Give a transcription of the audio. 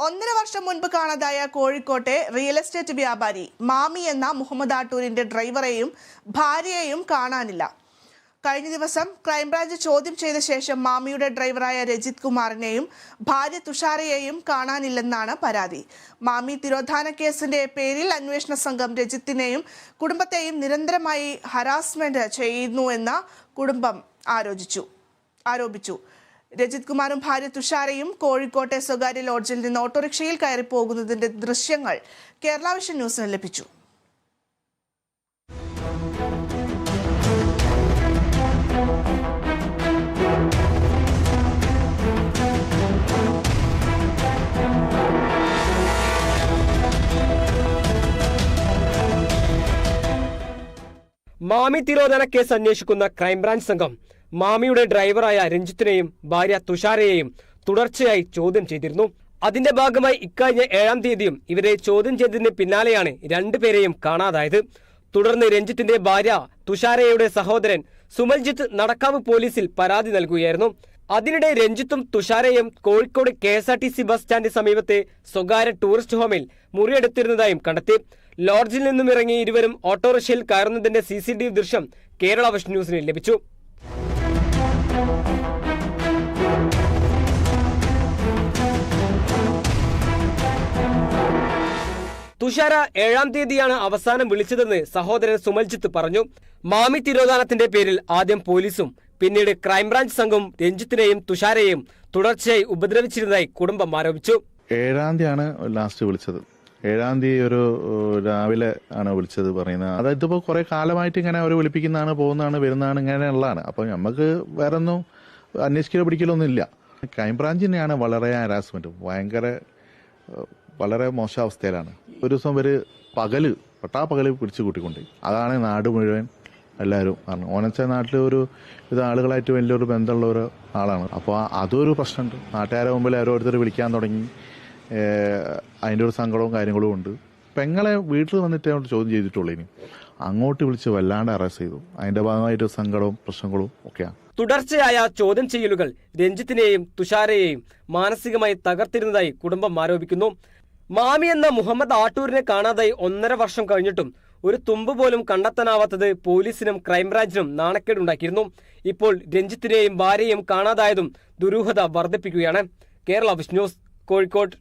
1.5 വർഷം മുൻപ് കാണാതായ കോഴിക്കോട്ടെ റിയൽ എസ്റ്റേറ്റ് വ്യാപാരി മാമി എന്ന മുഹമ്മദ് ആട്ടൂരിന്റെ ഡ്രൈവറെയും ഭാര്യയെയും കാണാനില്ല. കഴിഞ്ഞ ദിവസം ക്രൈംബ്രാഞ്ച് ചോദ്യം ചെയ്ത ശേഷം മാമിയുടെ ഡ്രൈവറായ രജിത് കുമാറിനെയും ഭാര്യ തുഷാരയെയും കാണാനില്ലെന്നാണ് പരാതി. മാമി തിരോധാന കേസിന്റെ പേരിൽ അന്വേഷണ സംഘം രജിത്തിനെയും കുടുംബത്തെയും നിരന്തരമായി ഹരാസ്മെന്റ് ചെയ്യുന്നുവെന്ന് കുടുംബം ആരോപിച്ചു. രജിത് കുമാറും ഭാര്യ തുഷാരയും കോഴിക്കോട്ടെ സ്വകാര്യ ലോഡ്ജിൽ നിന്ന് ഓട്ടോറിക്ഷയിൽ കയറി പോകുന്നതിന്റെ ദൃശ്യങ്ങൾ കേരള വിഷൻ ന്യൂസിന് ലഭിച്ചു. മാമി തിരോധാന കേസ് അന്വേഷിക്കുന്ന ക്രൈംബ്രാഞ്ച് സംഘം മാമിയുടെ ഡ്രൈവറായ രഞ്ജിത്തിനെയും ഭാര്യ തുഷാരയെയും തുടർച്ചയായി ചോദ്യം ചെയ്തിരുന്നു. അതിന്റെ ഭാഗമായി ഇക്കഴിഞ്ഞ 7-ാം തീയതിയും ഇവരെ ചോദ്യം ചെയ്തതിന് പിന്നാലെയാണ് രണ്ടുപേരെയും കാണാതായത്. തുടർന്ന് രഞ്ജിത്തിന്റെ ഭാര്യ തുഷാരയുടെ സഹോദരൻ സുമൽജിത്ത് നടക്കാവ് പോലീസിൽ പരാതി നൽകുകയായിരുന്നു. അതിനിടെ രഞ്ജിത്തും തുഷാരയും കോഴിക്കോട് KSRTC ബസ് സ്റ്റാൻഡിന് സമീപത്തെ സ്വകാര്യ ടൂറിസ്റ്റ് ഹോമിൽ മുറിയെടുത്തിരുന്നതായും കണ്ടെത്തി. ലോഡ്ജിൽ നിന്നും ഇറങ്ങി ഇരുവരും ഓട്ടോറിക്ഷയിൽ കയറുന്നതിന്റെ CCTV ദൃശ്യം കേരള വിഷൻ ന്യൂസിന് ലഭിച്ചു. തുഷാര 7-ാം തീയതിയാണ് അവസാനം വിളിച്ചതെന്ന് സഹോദരൻ സുമൽജിത്ത് പറഞ്ഞു. മാമി തിരോധാനത്തിന്റെ പേരിൽ ആദ്യം പോലീസും പിന്നീട് ക്രൈംബ്രാഞ്ച് സംഘവും രഞ്ജിത്തിനെയും തുഷാരയെയും തുടർച്ചയായി ഉപദ്രവിച്ചിരുന്നതായി കുടുംബം ആരോപിച്ചു. 7-ാം തീയതിയാണ് ലാസ്റ്റ് വിളിച്ചത്. 7-ാം തീയതി ഒരു രാവിലെ ആണ് വിളിച്ചത് പറയുന്നത്. അതായത് ഇപ്പോൾ കുറെ കാലമായിട്ട് ഇങ്ങനെ അവർ വിളിപ്പിക്കുന്നതാണ്, പോകുന്നതാണ്, വരുന്നതാണ്, ഇങ്ങനെയുള്ളതാണ്. അപ്പം നമുക്ക് വേറെ ഒന്നും അന്വേഷിക്കലോ പിടിക്കലൊന്നും ഇല്ല. ക്രൈംബ്രാഞ്ചിനെയാണ് വളരെ ഹരാസ്മെന്റ്, വളരെ മോശം അവസ്ഥയിലാണ്. ഒരു ദിവസം ഒരു പട്ടാപ്പകല് പിടിച്ചു കൂട്ടിക്കൊണ്ട്, അതാണ് നാട് മുഴുവൻ എല്ലാവരും പറഞ്ഞു. ഓനച്ച നാട്ടിൽ ഇത് ആളുകളായിട്ട് വലിയൊരു ബന്ധമുള്ള ഒരു ആളാണ്. അപ്പോൾ അതൊരു പ്രശ്നമുണ്ട്. നാട്ടുകാരെ മുമ്പിൽ ഓരോരുത്തർ വിളിക്കാൻ തുടങ്ങി. അതിൻ്റെ ഒരു സങ്കടവും കാര്യങ്ങളും ഉണ്ട്. പെങ്ങളെ വീട്ടിൽ വന്നിട്ട് അങ്ങോട്ട് ചോദ്യം ചെയ്തിട്ടുള്ളൂ. ഇനി അങ്ങോട്ട് വിളിച്ച് വല്ലാണ്ട് അറസ്റ്റ് ചെയ്തു. അതിന്റെ ഭാഗമായിട്ട് സങ്കടവും പ്രശ്നങ്ങളും ഒക്കെയാണ്. തുടർച്ചയായ ചോദ്യം ചെയ്യലുകൾ രഞ്ജിത്തിനെയും തുഷാരയെയും മാനസികമായി തകർത്തിരുന്നതായി കുടുംബം ആരോപിക്കുന്നു. മാമി എന്ന മുഹമ്മദ് ആട്ടൂരിനെ കാണാതായി 1.5 വർഷം കഴിഞ്ഞിട്ടും ഒരു തുമ്പ് പോലും കണ്ടെത്താനാവാത്തത് പോലീസിനും ക്രൈംബ്രാഞ്ചിനും നാണക്കേടുണ്ടാക്കിയിരുന്നു. ഇപ്പോൾ രഞ്ജിത്തിനെയും ഭാര്യയെയും കാണാതായതും ദുരൂഹത വർദ്ധിപ്പിക്കുകയാണ്. Kerala vision news, Kozhikode.